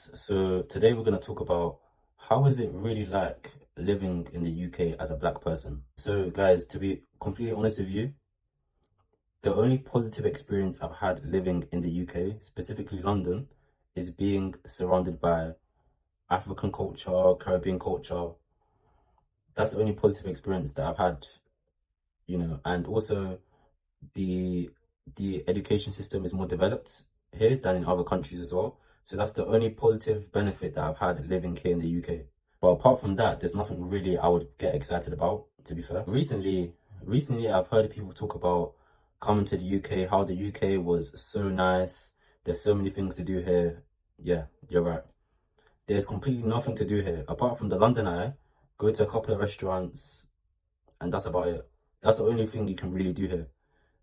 So today we're going to talk about how is it really like living in the UK as a black person. So guys, to be completely honest with you, the only positive experience I've had living in the UK, specifically London, is being surrounded by African culture, Caribbean culture. That's the only positive experience that I've had, and also the the education system is more developed here than in other countries as well. So that's the only positive benefit that I've had living here in the UK. But apart from that, there's nothing really I would get excited about, to be fair. Recently I've heard people talk about coming to the UK, how the UK was so nice. There's so many things to do here. Yeah, you're right. There's completely nothing to do here. Apart from the London Eye, go to a couple of restaurants, and that's about it. That's the only thing you can really do here.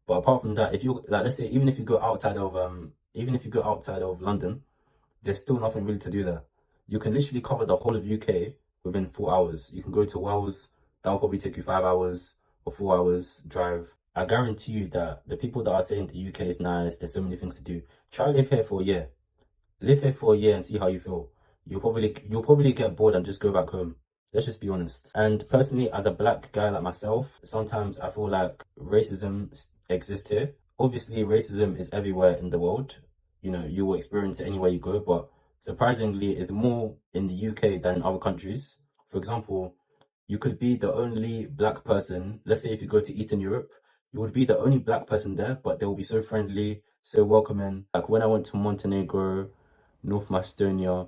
But apart from that, if you like, let's say even if you go outside of London, there's still nothing really to do there. You can literally cover the whole of UK within 4 hours. You can go to Wales, that'll probably take you 5 hours or 4 hours drive. I guarantee you that the people that are saying the UK is nice, there's so many things to do. Try live here for a year. Live here for a year and see how you feel. You'll probably get bored and just go back home. Let's just be honest. And personally, as a black guy like myself, sometimes I feel like racism exists here. Obviously, racism is everywhere in the world. You will experience it anywhere you go, but surprisingly, it's more in the UK than in other countries. For example, you could be the only black person. Let's say if you go to Eastern Europe, you would be the only black person there, but they will be so friendly, so welcoming. Like when I went to Montenegro, North Macedonia,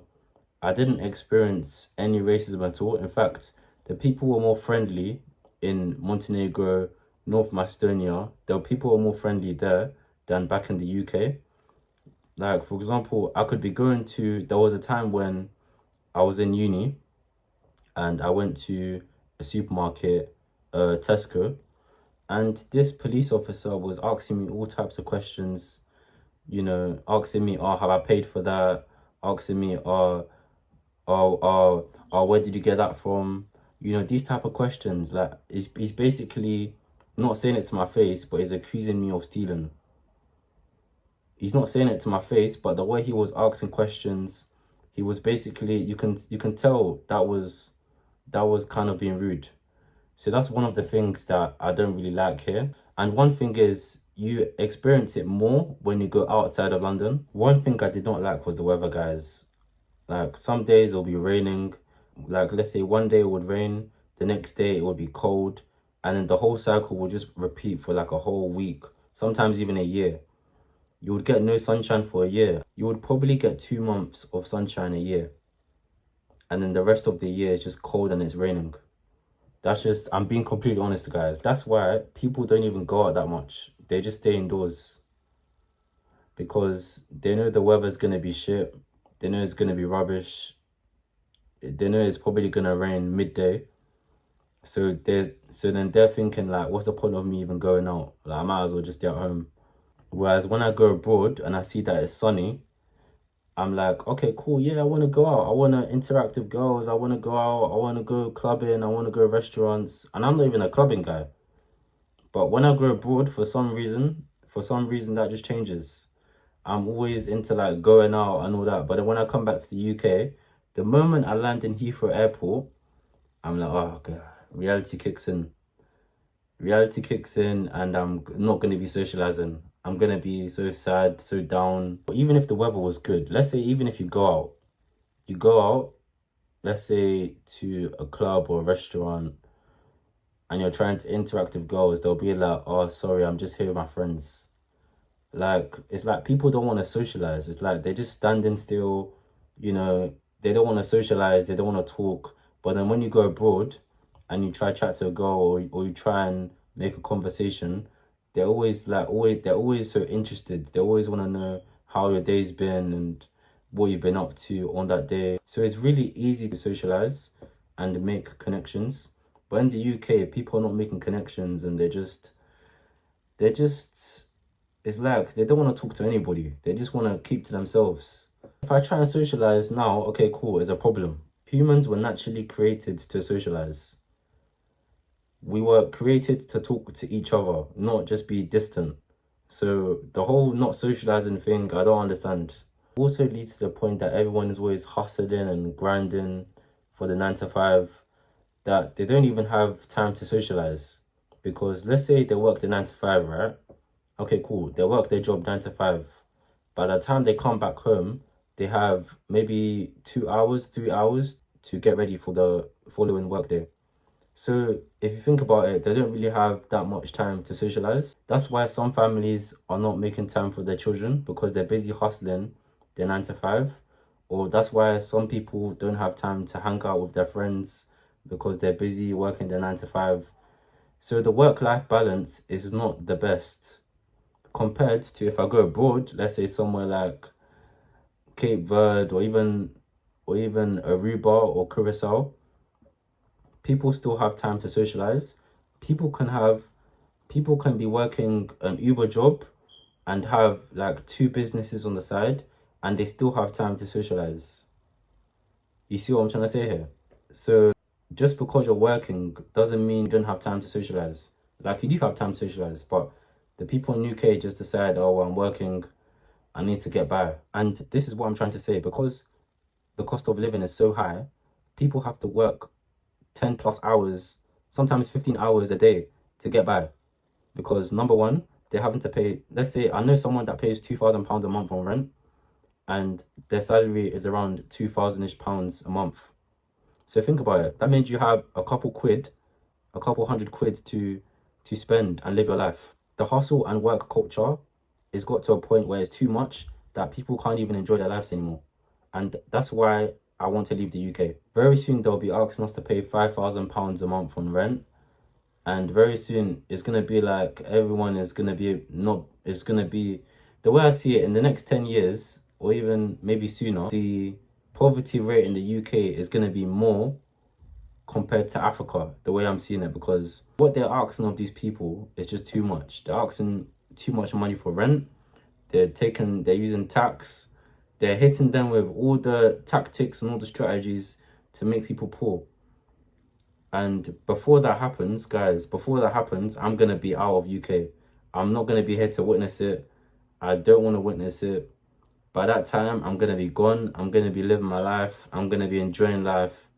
I didn't experience any racism at all. In fact, the people were more friendly in Montenegro, North Macedonia. The people were more friendly there than back in the UK. Like, for example, there was a time when I was in uni and I went to a supermarket, Tesco, and this police officer was asking me all types of questions, asking me, oh, have I paid for that? Asking me, where did you get that from? These type of questions. Like, he's basically not saying it to my face, but he's accusing me of stealing. He's not saying it to my face, but the way he was asking questions, he was basically, you can tell that was kind of being rude. So that's one of the things that I don't really like here. And one thing is, you experience it more when you go outside of London. One thing I did not like was the weather, guys. Like, some days it'll be raining. Like, let's say one day it would rain, the next day it would be cold, and then the whole cycle will just repeat for like a whole week, sometimes even a year. You would get no sunshine for a year. You would probably get 2 months of sunshine a year, and then the rest of the year is just cold and it's raining. I'm being completely honest, guys. That's why people don't even go out that much. They just stay indoors because they know the weather's gonna be shit. They know it's gonna be rubbish. They know it's probably gonna rain midday. So then they're thinking, like, what's the point of me even going out? Like, I might as well just stay at home. Whereas when I go abroad and I see that it's sunny, I'm like, okay, cool, yeah, I want to go out. I want to interact with girls. I want to go out. I want to go clubbing. I want to go restaurants. And I'm not even a clubbing guy. But when I go abroad, for some reason that just changes. I'm always into like going out and all that. But then when I come back to the UK, the moment I land in Heathrow Airport, I'm like, oh God, reality kicks in. Reality kicks in, and I'm not going to be socializing. I'm going to be so sad, so down. But even if the weather was good, let's say even if you go out, let's say to a club or a restaurant, and you're trying to interact with girls, they'll be like, oh, sorry, I'm just here with my friends. Like, it's like people don't want to socialize. It's like they're just standing still, you know, they don't want to socialize, they don't want to talk. But then when you go abroad and you try to chat to a girl, or you try and make a conversation, they're always so interested. They always want to know how your day's been and what you've been up to on that day. So it's really easy to socialize and make connections. But in the UK, people are not making connections, and they're just it's like they don't want to talk to anybody. They just want to keep to themselves. If I try and socialize now, okay, cool, it's a problem. Humans were naturally created to socialize. We were created to talk to each other, not just be distant. So the whole not socializing thing, I don't understand. Also leads to the point that everyone is always hustling and grinding for the 9 to 5, that they don't even have time to socialize. Because let's say they work the 9 to 5, right? Okay, cool. They work their job 9 to 5. By the time they come back home, they have maybe 2 hours, 3 hours to get ready for the following workday. So if you think about it, they don't really have that much time to socialize. That's why some families are not making time for their children, because they're busy hustling their 9 to 5. Or that's why some people don't have time to hang out with their friends, because they're busy working their 9 to 5. So the work-life balance is not the best compared to if I go abroad, let's say somewhere like Cape Verde, or even Aruba or Curacao. People still have time to socialize. People can be working an Uber job and have like 2 businesses on the side, and they still have time to socialize. You see what I'm trying to say here? So just because you're working doesn't mean you don't have time to socialize. Like, you do have time to socialize, but the people in UK just decide, oh, well, I'm working, I need to get by. And this is what I'm trying to say, because the cost of living is so high, people have to work 10 plus hours, sometimes 15 hours a day to get by. Because number one, they're having to pay, let's say, I know someone that pays £2,000 a month on rent, and their salary is around 2,000-ish pounds a month. So think about it. That means you have a couple hundred quid to spend and live your life. The hustle and work culture is got to a point where it's too much that people can't even enjoy their lives anymore. And that's why I want to leave the UK. Very soon they'll be asking us to pay £5,000 a month on rent. And very soon it's gonna be like everyone is gonna be not it's gonna be the way I see it, in the next 10 years, or even maybe sooner, the poverty rate in the UK is gonna be more compared to Africa, the way I'm seeing it, because what they're asking of these people is just too much. They're asking too much money for rent. They're using tax. They're hitting them with all the tactics and all the strategies to make people poor. And before that happens, guys, I'm gonna be out of UK. I'm not gonna be here to witness it. I don't want to witness it. By that time, I'm gonna be gone. I'm gonna be living my life. I'm gonna be enjoying life,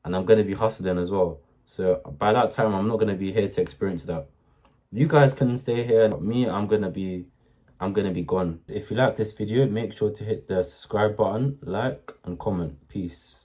and I'm gonna be hustling as well. So by that time, I'm not gonna be here to experience that. You guys can stay here. Me, I'm gonna be gone. If you like this video, make sure to hit the subscribe button, like, and comment. Peace.